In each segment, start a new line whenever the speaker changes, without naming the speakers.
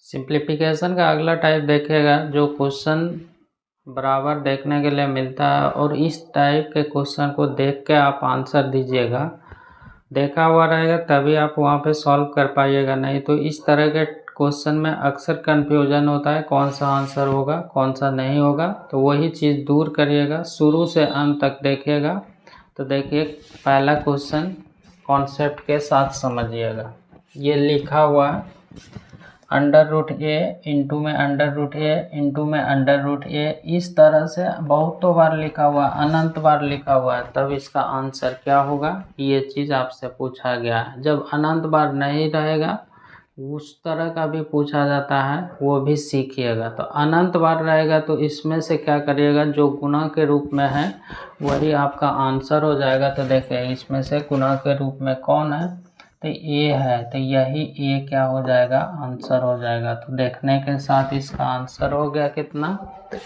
Simplification का अगला type देखिएगा, जो क्वेश्चन बराबर देखने के लिए मिलता है और इस टाइप के क्वेश्चन को देख के आप आंसर दीजिएगा। देखा हुआ रहेगा तभी आप वहाँ पे सॉल्व कर पाइएगा, नहीं तो इस तरह के क्वेश्चन में अक्सर कन्फ्यूजन होता है कौन सा आंसर होगा कौन सा नहीं होगा। तो वही चीज़ दूर करिएगा, शुरू से अंत तक देखिएगा। तो देखिए पहला क्वेश्चन कॉन्सेप्ट के साथ समझिएगा। ये लिखा हुआ है अंडर रूट ए इंटू में अंडर रूट ए इंटू में अंडर रूट ए, इस तरह से बहुतों बार लिखा हुआ है, अनंत बार लिखा हुआ है, तब इसका आंसर क्या होगा ये चीज़ आपसे पूछा गया है। जब अनंत बार नहीं रहेगा, उस तरह का भी पूछा जाता है, वो भी सीखिएगा। तो अनंत बार रहेगा तो इसमें से क्या करिएगा, जो गुणा के रूप में है वही आपका आंसर हो जाएगा। तो देखिए इसमें से गुणा के रूप में कौन है, तो ए है, तो यही ए क्या हो जाएगा आंसर हो जाएगा। तो देखने के साथ इसका आंसर हो गया कितना,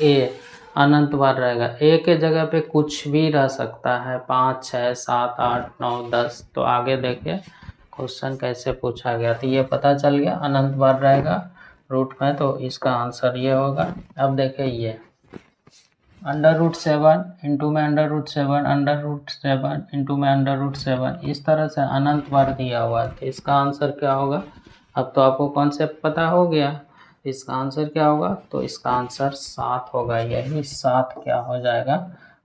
ए अनंत बार रहेगा। ए के जगह पे कुछ भी रह सकता है, 5 6 7 8 9 10। तो आगे देखिए क्वेश्चन कैसे पूछा गया, तो ये पता चल गया अनंत बार रहेगा रूट में, तो इसका आंसर ये होगा। अब देखिए ये अंडर रूट 7 इंटू में under root 7 under root 7 into में अंडर रूट 7, इस तरह से अनंत बार दिया हुआ है। तो इसका आंसर क्या होगा, अब तो आपको कॉन्सेप्ट पता हो गया, इसका आंसर क्या होगा, तो इसका आंसर 7 होगा। यही 7 क्या हो जाएगा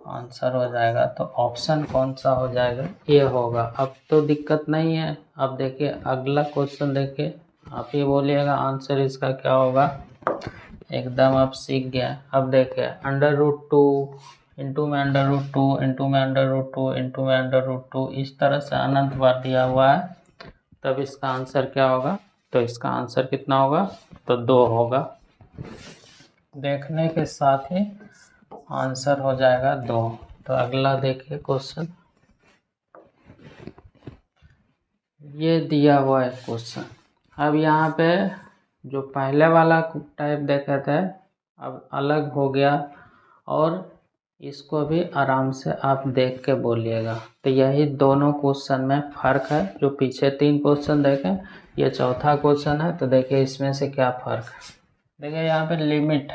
आंसर हो जाएगा। तो ऑप्शन कौन सा हो जाएगा, ये होगा। अब तो दिक्कत नहीं है। अब देखिए अगला क्वेश्चन देखिए, आप ही बोलिएगा आंसर इसका क्या होगा, एकदम आप सीख गए। अब देखिए अंडर रूट 2 इंटू में अंडर रूट 2 इंटू में अंडर रूट 2 इंटू में अंडर रूट 2, इस तरह से अनंत बार दिया हुआ है, तब इसका आंसर क्या होगा, तो इसका आंसर कितना होगा, तो 2 होगा। देखने के साथ ही आंसर हो जाएगा 2। तो अगला देखिए क्वेश्चन, ये दिया हुआ है क्वेश्चन। अब यहाँ पे जो पहले वाला टाइप देखा था अब अलग हो गया, और इसको भी आराम से आप देख के बोलिएगा। तो यही दोनों क्वेश्चन में फ़र्क है। जो पीछे 3 क्वेश्चन देखें, ये चौथा क्वेश्चन है। तो देखिए इसमें से क्या फ़र्क है। देखिए यहाँ पे लिमिट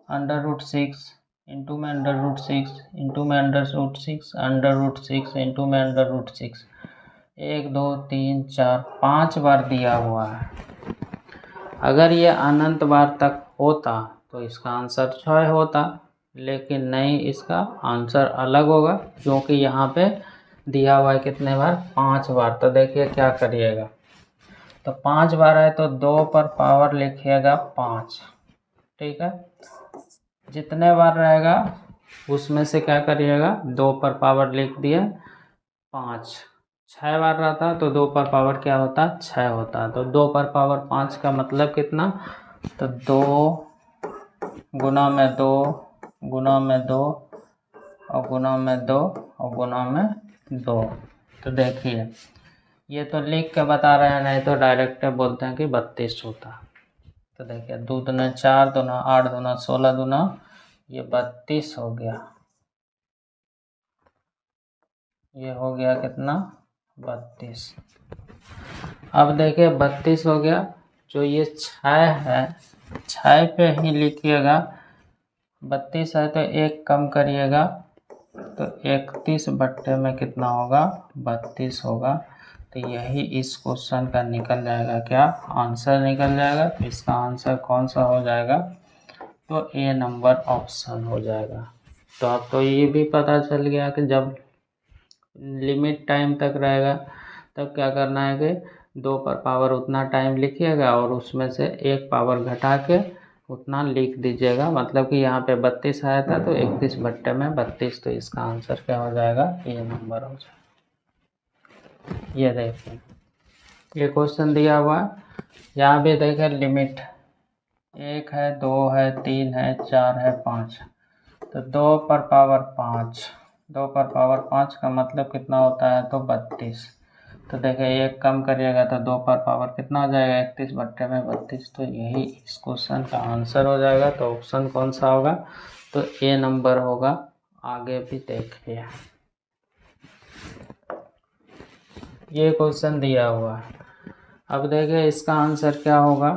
अंडर रूट 6 इंटू में अंडर रूट 6 इंटू में under root 6 under root 6 into में अंडर रूट 6, 1 2 3 4 5 बार दिया हुआ है। अगर ये अनंत बार तक होता तो इसका आंसर 6 होता, लेकिन नहीं, इसका आंसर अलग होगा, क्योंकि यहाँ पे दिया हुआ है कितने बार, 5 बार। तो देखिए क्या करिएगा, तो 5 बार है तो 2 पर पावर लिखिएगा 5, ठीक है। जितने बार रहेगा उसमें से क्या करिएगा, 2 पर पावर लिख दिए 5। 6 बार रहता तो 2 पर पावर क्या होता, 6 होता। तो 2 पर पावर 5 का मतलब कितना, तो 2 गुना में 2 गुना में 2 और गुना में 2 और गुना में 2। तो देखिए ये तो लिख के बता रहे हैं, नहीं तो डायरेक्ट बोलते हैं कि 32 होता। तो देखिए 2 दूना 4 दूना 8 दूना 16 दूना ये 32 हो गया। ये हो गया कितना, 32। अब देखिए 32 हो गया। जो ये 6 है, 6 पे ही लिखिएगा। 32 है तो 1 कम करिएगा, तो 31 बट्टे में कितना होगा, 32 होगा। तो यही इस क्वेश्चन का निकल जाएगा, क्या आंसर निकल जाएगा। तो इसका आंसर कौन सा हो जाएगा, तो ए नंबर ऑप्शन हो जाएगा। तो अब तो ये भी पता चल गया कि जब लिमिट टाइम तक रहेगा तब क्या करना है कि 2 पर पावर उतना टाइम लिखिएगा और उसमें से 1 पावर घटा के उतना लिख दीजिएगा। मतलब कि यहाँ पे 32 आया था तो 31 बट्टे में 32, तो इसका आंसर क्या हो जाएगा, ये नंबर हो जाएगा। ये देखिए ये क्वेश्चन दिया हुआ है, यहाँ भी देखिए लिमिट 1 है 2 है 3 है 4 है 5। तो 2 पर पावर 5, 2 पर पावर 5 का मतलब कितना होता है, तो 32। तो देखिए 1 कम करिएगा तो 2 पर पावर कितना हो जाएगा, 31 बट्टे में 32। तो यही इस क्वेश्चन का आंसर हो जाएगा। तो ऑप्शन कौन सा होगा, तो ए नंबर होगा। आगे भी देखिए ये क्वेश्चन दिया हुआ है। अब देखिए इसका आंसर क्या होगा,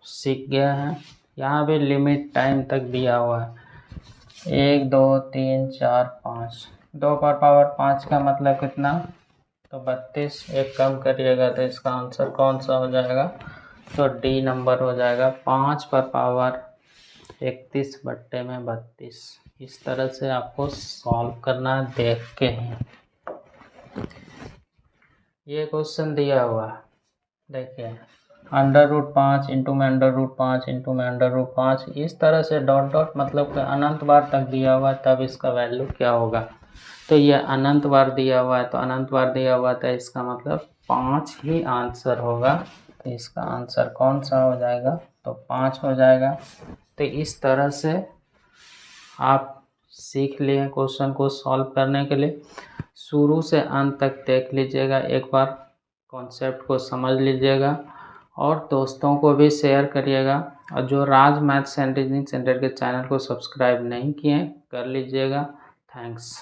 सीख गया है। यहाँ भी लिमिट टाइम तक दिया हुआ है 1 2 3 4 5। 2 पर पावर 5 का मतलब कितना, तो 32। एक कम करिएगा तो इसका आंसर कौन सा हो जाएगा, तो डी नंबर हो जाएगा। 5 पर पावर 31 बट्टे में 32। इस तरह से आपको सॉल्व करना है देख के ही। ये क्वेश्चन दिया हुआ है, देखिए √5 इंटू में √5 इंटू में √5, इस तरह से डॉट डॉट मतलब कि अनंत बार तक दिया हुआ है, तब इसका वैल्यू क्या होगा। तो ये अनंत बार दिया हुआ है, तो अनंत बार दिया हुआ था, इसका मतलब 5 ही आंसर होगा। तो इसका आंसर कौन सा हो जाएगा, तो 5 हो जाएगा। तो इस तरह से आप सीख लिए क्वेश्चन को सॉल्व करने के लिए। शुरू से अंत तक देख लीजिएगा, एक बार कॉन्सेप्ट को समझ लीजिएगा और दोस्तों को भी शेयर करिएगा। और जो राज मैथ्स एंड रीजनिंग सेंटर के चैनल को सब्सक्राइब नहीं किए कर लीजिएगा। थैंक्स।